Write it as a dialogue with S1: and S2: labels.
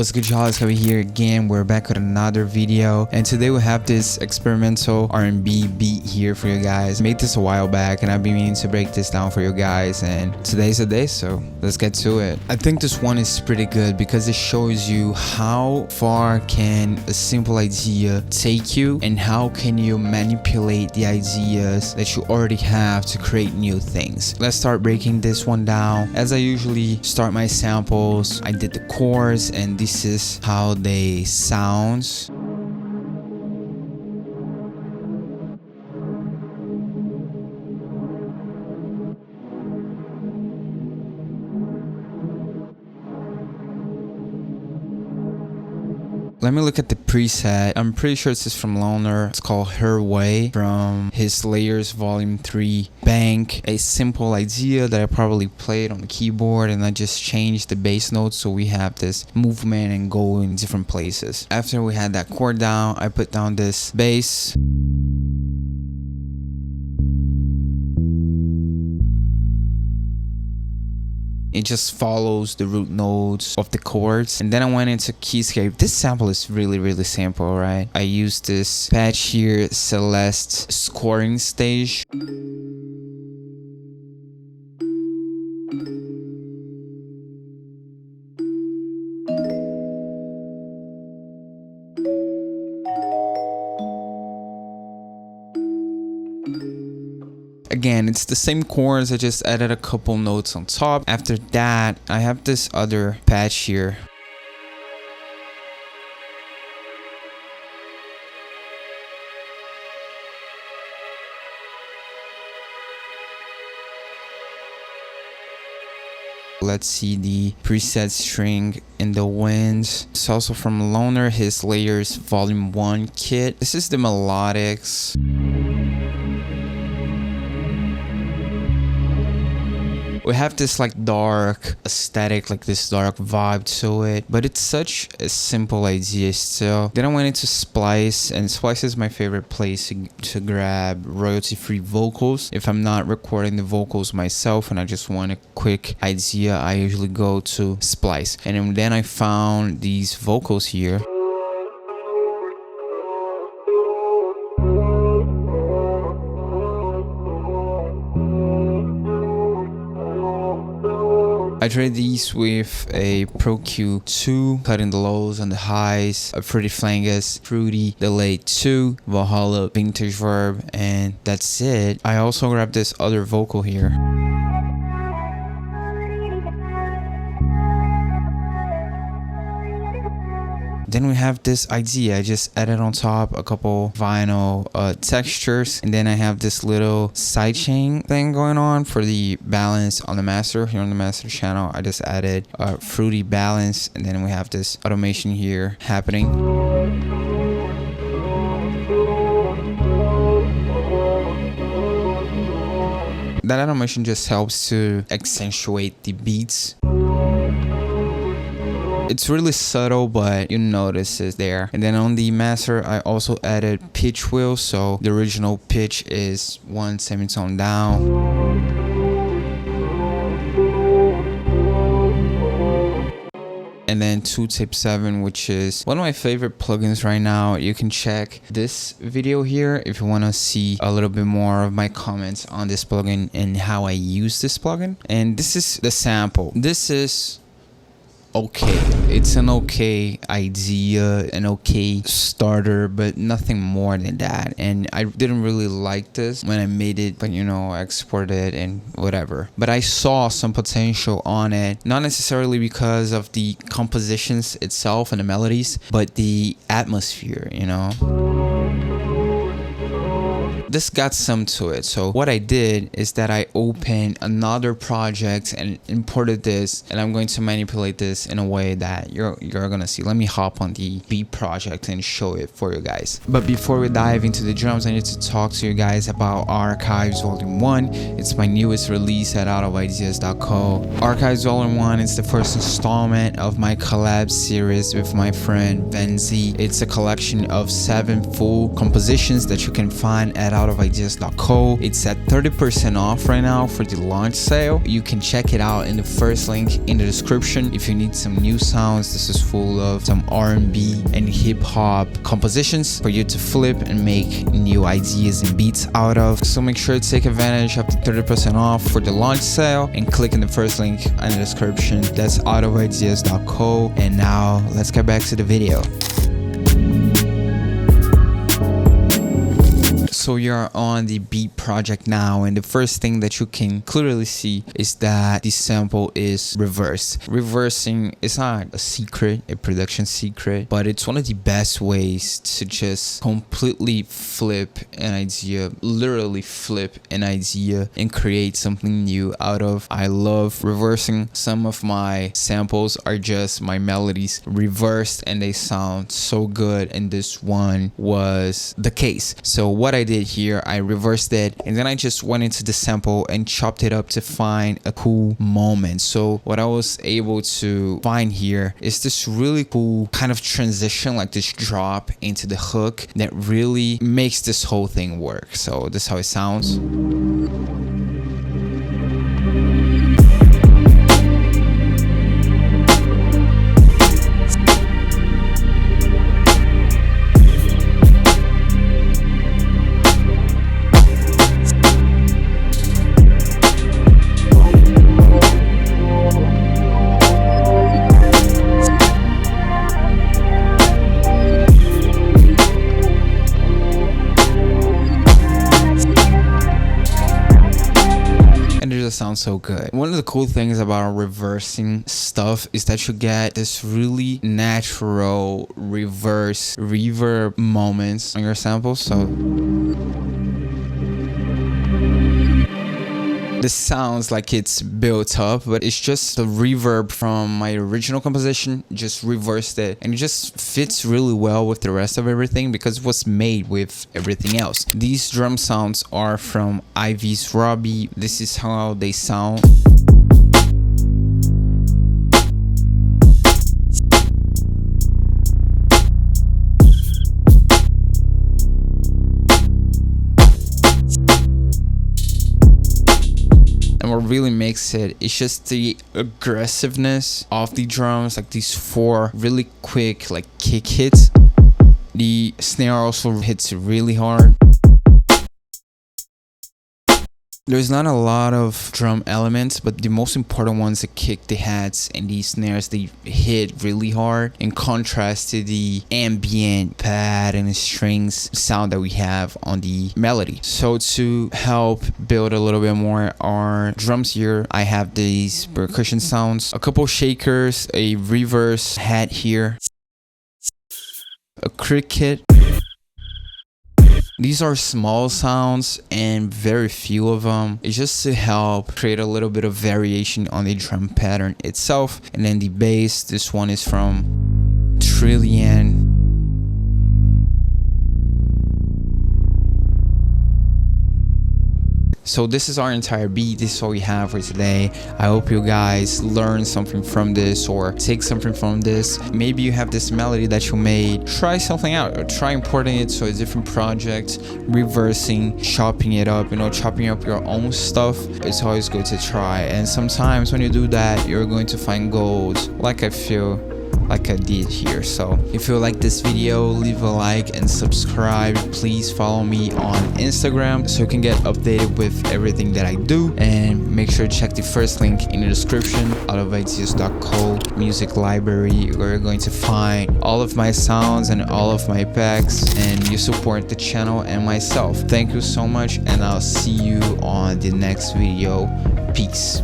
S1: What's good, y'all? It's Kevin here again. We're back with another video, and today we have this experimental R&B beat here for you guys. I made this a while back and I've been meaning to break this down for you guys, and today's the day, so let's get to it. I think this one is pretty good because it shows you how far can a simple idea take you and how can you manipulate the ideas that you already have to create new things. Let's start breaking this one down. As I usually start my samples, I did the chords, and this is how they sound. Let me look at the preset. I'm pretty sure this is from Loner. It's called Her Way from his Layers Volume 3 Bank. A simple idea that I probably played on the keyboard, and I just changed the bass notes so we have this movement and go in different places. After we had that chord down, I put down this bass. It just follows the root nodes of the chords, and then I went into keyscape. This sample is really simple, right? I used this patch here, Celeste scoring stage. Again, it's the same chords, I just added a couple notes on top. After that, I have this other patch here. Let's see the preset string in the winds. It's also from Loner, his Layers Volume 1 kit. This is the melodics. We have this like dark aesthetic, like this dark vibe to it, but it's such a simple idea still. Then I went into Splice, and Splice is my favorite place to grab royalty-free vocals. If I'm not recording the vocals myself and I just want a quick idea, I usually go to Splice. And then I found these vocals here. I tried these with a Pro Q2, cutting the lows and the highs, a Fruity Flangus, Fruity Delay 2, Valhalla Vintage Verb, and that's it. I also grabbed this other vocal here. Then we have this idea. I just added on top a couple vinyl textures, and then I have this little sidechain thing going on for the balance on the master. Here on the master channel, I just added fruity balance, and then we have this automation here happening. That automation just helps to accentuate the beats. It's really subtle, but you notice it's there. And then on the master, I also added pitch wheel, so the original pitch is 1 semitone down. And then 2 tape 7, which is one of my favorite plugins right now. You can check this video here if you want to see a little bit more of my comments on this plugin and how I use this plugin. And this is the sample. This is okay. It's an okay idea, an okay starter, but nothing more than that. And I didn't really like this when I made it, but you know, I exported it and whatever. But I saw some potential on it, not necessarily because of the compositions itself and the melodies, but the atmosphere, you know. This got some to it. So what I did is that I opened another project and imported this, and I'm going to manipulate this in a way that you're gonna see. Let me hop on the beat project and show it for you guys. But before we dive into the drums, I need to talk to you guys about Archives Volume 1. It's my newest release at outofideas.co. Archives Volume 1 is the first installment of my collab series with my friend Benzi. It's a collection of 7 full compositions that you can find at outofideas.co. It's at 30% off right now for the launch sale. You can check it out in the first link in the description if you need some new sounds. This is full of some R&B and hip-hop compositions for you to flip and make new ideas and beats out of. So make sure to take advantage of the 30% off for the launch sale and click in the first link in the description. That's outofideas.co. And now let's get back to the video. So you're on the beat project now, and the first thing that you can clearly see is that the sample is reversed. Reversing is not a secret, a production secret, but it's one of the best ways to just completely flip an idea, literally flip an idea and create something new out of. I love reversing. Some of my samples are just my melodies reversed and they sound so good, and this one was the case. So what I did here, I reversed it and then I just went into the sample and chopped it up to find a cool moment. So what I was able to find here is this really cool kind of transition, like this drop into the hook that really makes this whole thing work. So this is how it sounds. Sounds so good. One of the cool things about reversing stuff is that you get this really natural reverse reverb moments on your samples. So this sounds like it's built up, but it's just the reverb from my original composition, just reversed it, and it just fits really well with the rest of everything because it was made with everything else. These drum sounds are from Ivy's Robbie. This is how they sound. And what really makes it is just the aggressiveness of the drums, like these 4 really quick like kick hits. The snare also hits really hard. There's not a lot of drum elements, but the most important ones, the kick, the hats, and the snares, they hit really hard in contrast to the ambient pad and strings sound that we have on the melody. So to help build a little bit more our drums here, I have these percussion sounds, a couple shakers, a reverse hat here, a cricket. These are small sounds and very few of them. It's just to help create a little bit of variation on the drum pattern itself. And then the bass, this one is from Trillion. So this is our entire beat. This is all we have for today. I hope you guys learn something from this or take something from this. Maybe you have this melody that you made. Try something out or try importing it to a different project, reversing, chopping it up, chopping up your own stuff. It's always good to try. And sometimes when you do that, you're going to find gold, like I feel like I did here. So if you like this video, leave a like and subscribe. Please follow me on Instagram so you can get updated with everything that I do, and make sure to check the first link in the description, outofideas.co music library, where you're going to find all of my sounds and all of my packs, and you support the channel and myself. Thank you so much, and I'll see you on the next video. Peace.